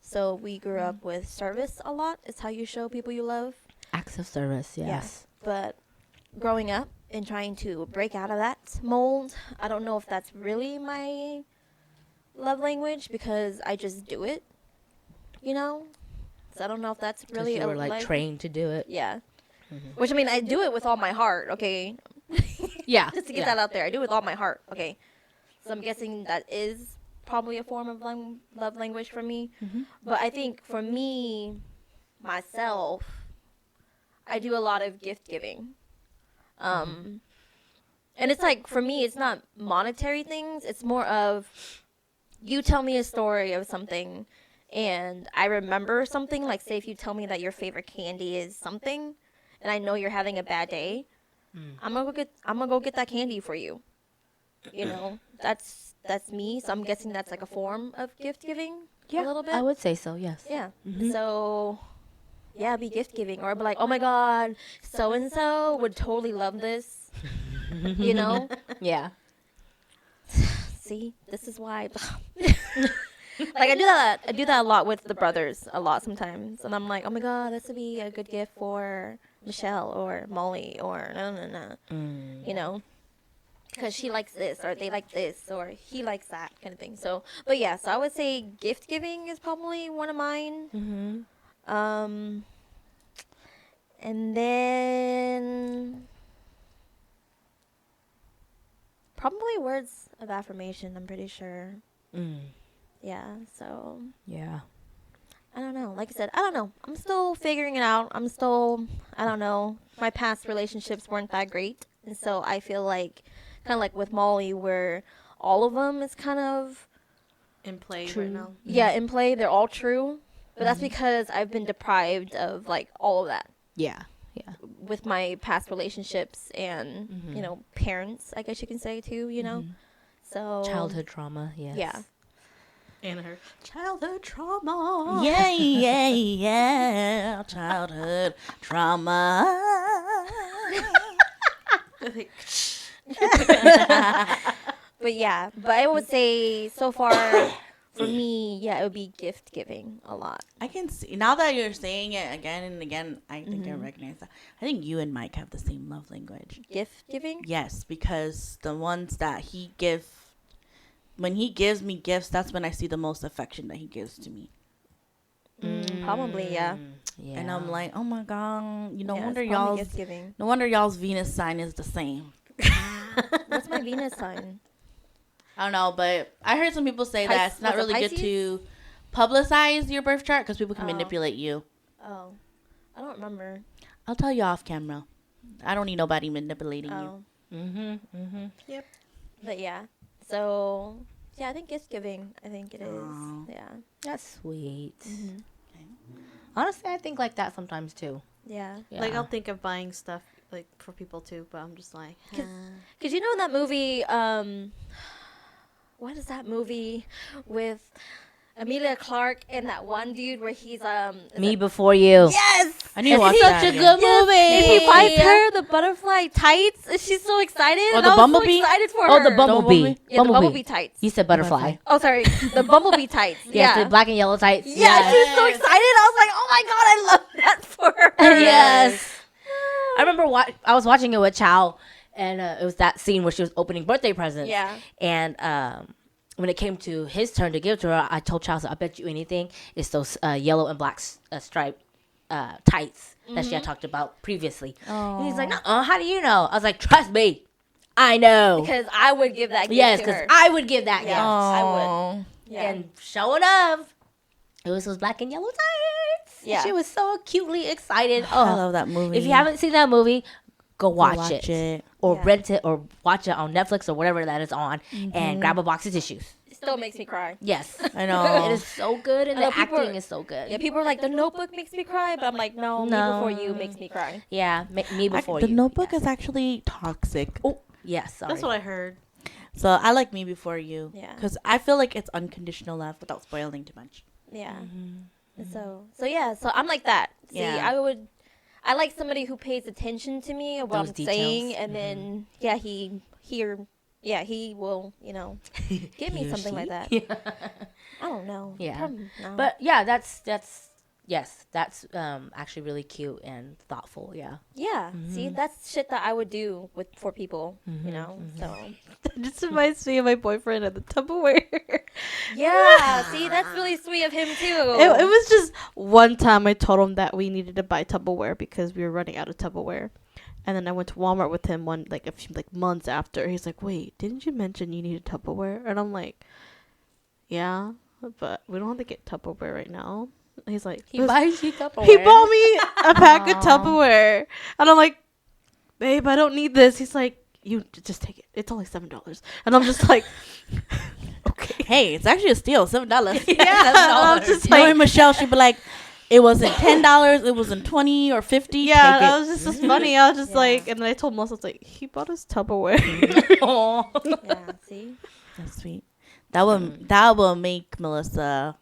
so we grew up with service a lot. It's how you show people you love. Acts of service, yes. But growing up and trying to break out of that mold, I don't know if that's really my love language because I just do it, So I don't know if that's really You were like trained to do it. Yeah. Which I mean, I do it with all my heart. Okay. Yeah. Just to get that out there, I do it with all my heart. Okay. So I'm guessing that is probably a form of love language for me. But I think for me, myself, I do a lot of gift giving. And it's like, for me, it's not monetary things. It's more of you tell me a story of something and I remember something. Like, say if you tell me that your favorite candy is something and I know you're having a bad day, I'm gonna go get that candy for you. That's me. So I'm guessing that's like a form of gift giving. A little bit. I would say so, yes. Yeah. So, yeah, be gift giving or be like, oh my God, so and so would totally love this. Yeah. See, this is why. Like I do that a lot with the brothers a lot sometimes, and I'm like, oh my God, this would be a good gift for Michelle or Molly or no. Because she likes this or they like this or he likes that kind of thing. So, but yeah, so I would say gift giving is probably one of mine. And then probably words of affirmation, I'm pretty sure. Yeah, so Yeah. I don't know. Like I said, I don't know. I'm still figuring it out. I don't know. My past relationships weren't that great. And so I feel like, kind of like with Molly, where all of them is kind of In play right now. yeah, in play. They're all true. But that's because I've been deprived of, like, all of that. Yeah. Yeah. With my past relationships and, parents, I guess you can say, too, So. Childhood trauma, yes. Yeah. And her childhood trauma. Yeah. Childhood trauma. But yeah, but I would say so far for me, yeah, it would be gift giving a lot. I can see now that you're saying it again and again. I think I recognize that. I think you and Mike have the same love language. Gift giving? Yes, because the ones that when he gives me gifts, that's when I see the most affection that he gives to me. Probably, yeah. Yeah. And I'm like, oh my God, no Yeah, wonder it's probably y'all's gift giving. no wonder y'all's Venus sign is the same. What's my Venus sign? I don't know, but I heard some people say that it's not was it really good Pisces? to publicize your birth chart because people can manipulate you. Oh, I don't remember. I'll tell you off camera. I don't need nobody manipulating you. Oh, but yeah. So yeah, I think gift giving. I think it is. Aw. Yeah. That's sweet. Honestly, I think like that sometimes too. Yeah. Yeah. Like, I'll think of buying stuff, like, for people, too, but I'm just like, Cause in that movie, what is that movie with Amelia Clark and that one dude where he's Me Before You. Yes. I need to watch It's that. such a again. good movie. And he buys her the butterfly tights, and she's so excited. Or and the I was bumblebee? So excited for Oh, her. the bumblebee. Yeah, the bumblebee tights. You said butterfly. Oh, sorry, the bumblebee tights. Yes, Yeah. the black and yellow tights. Yeah, she was so excited. I was like, "Oh my god, I love that for her." Yes. I remember I was watching it with Chow, and it was that scene where she was opening birthday presents. Yeah. And when it came to his turn to give to her, I told Charles, I bet you anything it's those yellow and black striped tights that she had talked about previously. And he's like, "No, how do you know?" I was like, "Trust me, I know." Because I would give that gift Yes, to because her. I would give that gift. I would. Yeah. And sure enough, it was those black and yellow tights. Yeah. She was so cutely excited. I Oh, love that movie. if you haven't seen that movie, go watch, it. or Yeah. rent it, or watch it on Netflix or whatever that is on, and grab a box of tissues. It still makes me cry. Yes, I know. it is so good, and I know the people acting are- is so good. Yeah, people are like, The Notebook makes me cry, but I'm like, no, Me No. Before You makes me cry. Yeah, me before The you. Notebook yes. is actually toxic. Oh, yes, sorry. That's what I heard. So I like Me Before You. Yeah. Because I feel like it's unconditional love without spoiling too much. Yeah. So yeah, so I'm like that. See, Yeah. I like somebody who pays attention to me and what Those I'm details. saying, and then he will, give me He or something she? like that. I don't know. Yeah. Probably no. But yeah, that's actually really cute and thoughtful. Yeah. yeah, Mm-hmm. see, that's shit that I would do for people, So That just reminds me of my boyfriend at the Tupperware. yeah, see, that's really sweet of him too. It was just one time I told him that we needed to buy Tupperware because we were running out of Tupperware. And then I went to Walmart with him a few months after. He's like, "Wait, didn't you mention you needed Tupperware?" And I'm like, "Yeah, but we don't have to get Tupperware right now." He's like, He buys you Tupperware. He bought me a pack of Tupperware. And I'm like, "Babe, I don't need this." He's like, "You just take it. It's only $7." And I'm just like, "Okay." Hey, it's actually a steal. $7. Yeah, I'm just Knowing like, Michelle, she'd be like, it wasn't $10, it wasn't 20 or 50. yeah, take that it. was just funny. I was just Yeah. like, and then I told Melissa, I was like, he bought us Tupperware. Aw. yeah, see, That's sweet. That will make Melissa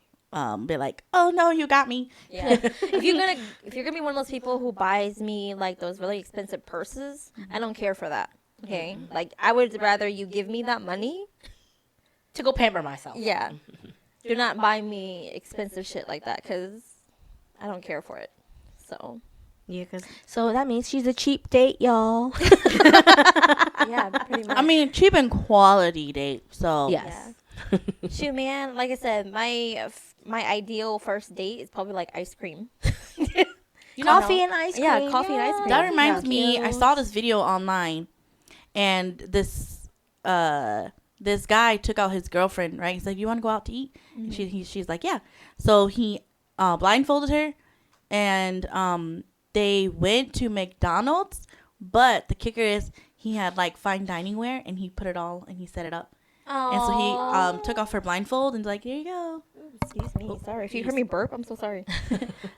be like, oh no, you got me. yeah. if you're gonna be one of those people who buys me like those really expensive purses, I don't care for that. Okay, like I would rather you give me that money. To go pamper myself. Yeah, do not buy me expensive shit like that because I don't care for it. So Yeah, because So that means she's a cheap date, y'all. yeah, pretty much. I mean, cheap and quality date. So Yes. Shoot, man. Like I said, my ideal first date is probably like ice cream. Coffee and ice cream. Yeah, coffee and ice cream. that reminds me, I Cute. saw this video online, and this guy took out his girlfriend. Right, he's like, "You want to go out to eat?" And she's like, "Yeah." So he blindfolded her, and they went to McDonald's. But the kicker is he had like fine dining ware, and he put it all and he set it up. And so he took off her blindfold and was like, "Here you go." Excuse me. Sorry. If you heard me burp, I'm so sorry.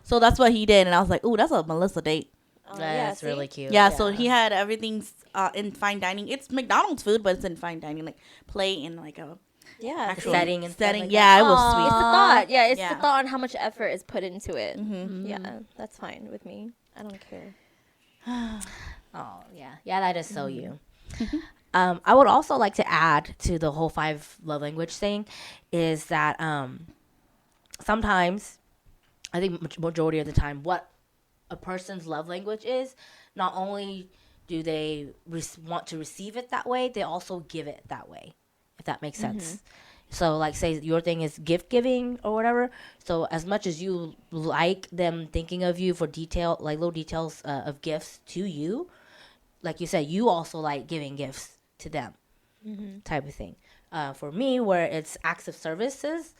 So that's what he did, and I was like, "Ooh, that's a Melissa date." That's see? really cute. Yeah, so he had everything in fine dining. It's McDonald's food, but it's in fine dining, like plate and like a Yeah. actual see? setting and stuff setting. like Yeah, it was It's sweet. the thought. Yeah, it's Yeah. the thought on how much effort is put into it. Mm-hmm. Yeah, that's fine with me. I don't care. Oh, yeah. Yeah, that is so you. I would also like to add to the whole 5 love language thing is that sometimes, I think majority of the time, what a person's love language is, not only do they want to receive it that way, they also give it that way, if that makes sense. So, like, say your thing is gift giving or whatever. So, as much as you like them thinking of you for detail, like little details of gifts to you, like you said, you also like giving gifts to them, type of thing. For me, where it's acts of services,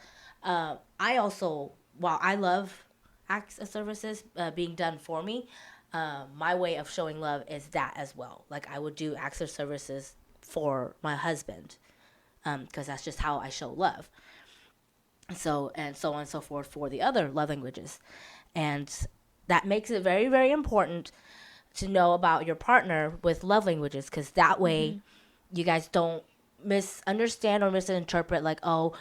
I also, while I love acts of services being done for me, my way of showing love is that as well. Like I would do acts of services for my husband, because that's just how I show love. So and so on and so forth for the other love languages, and that makes it very, very important to know about your partner with love languages, because that way you guys don't misunderstand or misinterpret like, oh,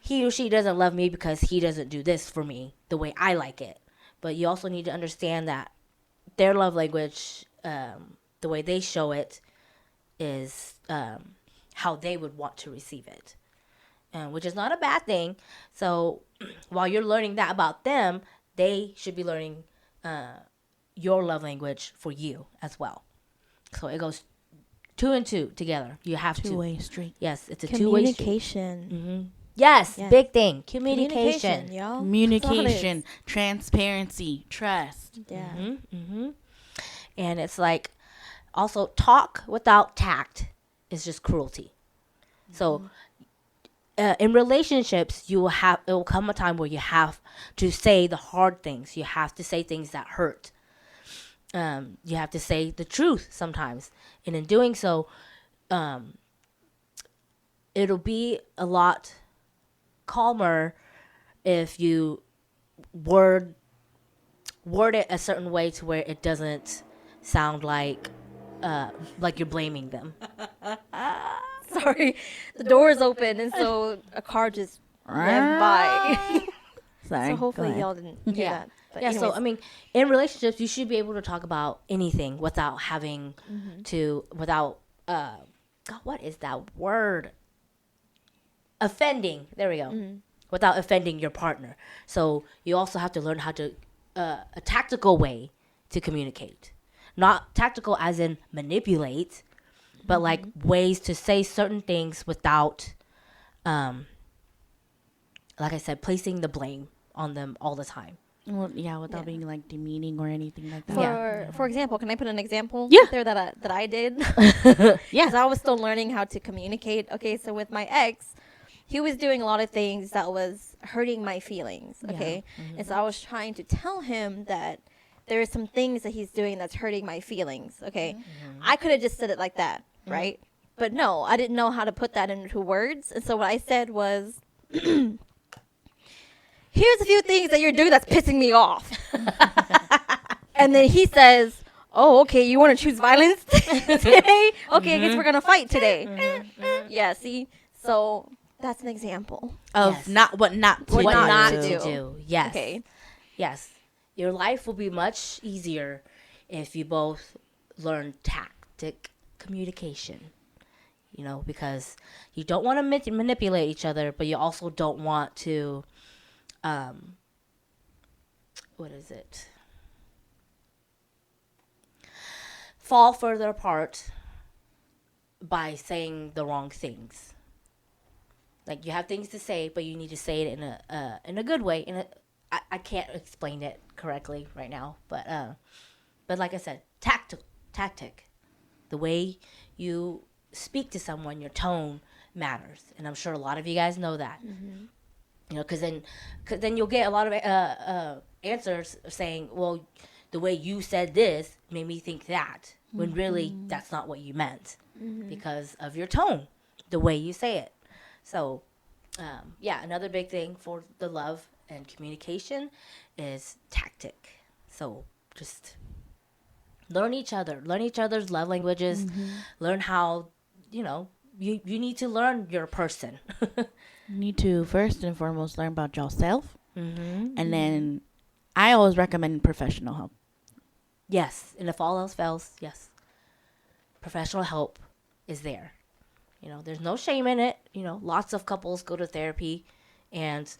he or she doesn't love me because he doesn't do this for me the way I like it. But you also need to understand that their love language, the way they show it, is how they would want to receive it, which is not a bad thing. So while you're learning that about them, they should be learning your love language for you as well. So it goes two and two together. You have to. Two-way street. Yes, it's a two-way street. Communication. Mm-hmm. Yes, Yes. big thing. Communication. Y'all. Communication, transparency, trust. Yeah. Mm-hmm. And it's like also talk without tact is just cruelty. So in relationships, it will come a time where you have to say the hard things. You have to say things that hurt. You have to say the truth sometimes, and in doing so, it'll be a lot calmer if you word it a certain way to where it doesn't sound like you're blaming them. Sorry, the door is open, and so a car just went by. Sorry. So hopefully go ahead. y'all didn't hear Yeah. that. But Yeah, so anyways. I mean, in relationships, you should be able to talk about anything without having God, what is that word? Offending. There we go. Without offending your partner. So you also have to learn how to a tactical way to communicate. Not tactical as in manipulate, but like ways to say certain things without, like I said, placing the blame on them all the time. Well, yeah, without being like demeaning or anything like that. For example, can I put an example Yeah. there that I did? Yeah. Because I was still learning how to communicate. Okay, so with my ex, he was doing a lot of things that was hurting my feelings. Okay, and so I was trying to tell him that there are some things that he's doing that's hurting my feelings. Okay, I could have just said it like that, right? But no, I didn't know how to put that into words, and so what I said was, here's a few things that you're doing that's pissing me off. And then he says, oh, okay, you want to choose violence today? Okay, I guess we're going to fight today. Yeah, see? So that's an example. Of Yes. what not to What do. not to to do. do. Yes. Okay. Yes. Your life will be much easier if you both learn tactic communication. You know, because you don't want to manipulate each other, but you also don't want to, what is it? Fall further apart by saying the wrong things. Like you have things to say, but you need to say it in a good way. I can't explain it correctly right now, but like I said, tactic, the way you speak to someone, your tone matters, and I'm sure a lot of you guys know that. You know, because then you'll get a lot of answers saying, well, the way you said this made me think that, when really that's not what you meant, because of your tone, the way you say it. So, yeah, another big thing for the love and communication is tactic. So just learn each other's love languages, learn how, you know, you need to learn your person. You need to first and foremost learn about yourself, and then I always recommend professional help. Yes, and if all else fails, yes, professional help is there. You know, there's no shame in it. You know, lots of couples go to therapy, and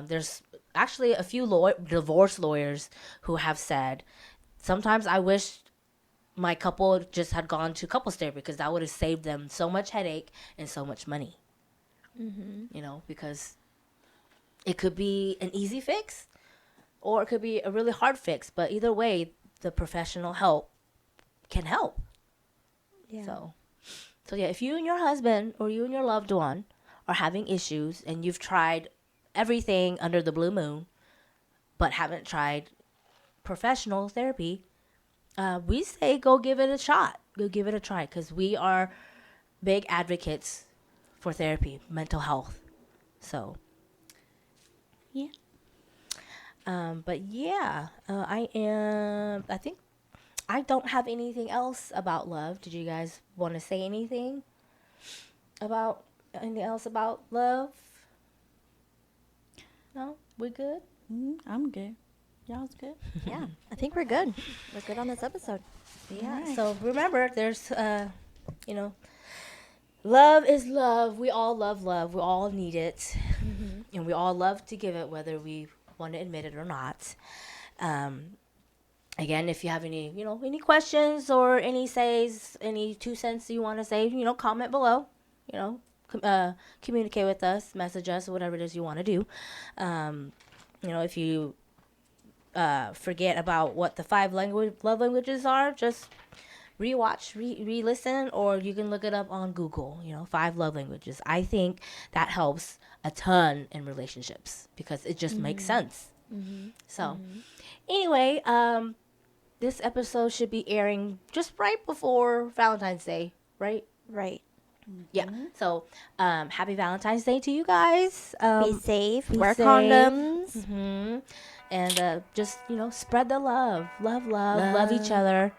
there's actually a few divorce lawyers who have said, sometimes I wish my couple just had gone to couples therapy because that would have saved them so much headache and so much money. You know, because it could be an easy fix or it could be a really hard fix, but either way, the professional help can help. Yeah. So yeah, if you and your husband or you and your loved one are having issues and you've tried everything under the blue moon, but haven't tried professional therapy, we say go give it a shot. Go give it a try, because we are big advocates for therapy, mental health. So, Yeah. but yeah, I think I don't have anything else about love. Did you guys want to say anything else about love? No, we good? I'm good. Y'all's good. Yeah, I think we're good. We're good on this episode. Yeah. Alright. So remember, there's, love is love. We all love love. We all need it, and we all love to give it, whether we want to admit it or not. Again, if you have any, any questions or any says, any 2 cents you want to say, comment below. You know, communicate with us, message us, whatever it is you want to do. If you forget about what the 5 love languages are, just rewatch, re-listen, or you can look it up on Google. 5 love languages. I think that helps a ton in relationships because it just makes sense. So, anyway, this episode should be airing just right before Valentine's Day, right? Right. Yeah. So, happy Valentine's Day to you guys. Be safe. be Wear safe. condoms. And just, spread the love. Love each other.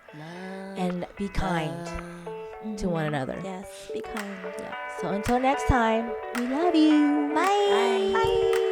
And be kind to one another. Yes. Be kind. Yeah. So, until next time, we love you. Bye. Bye.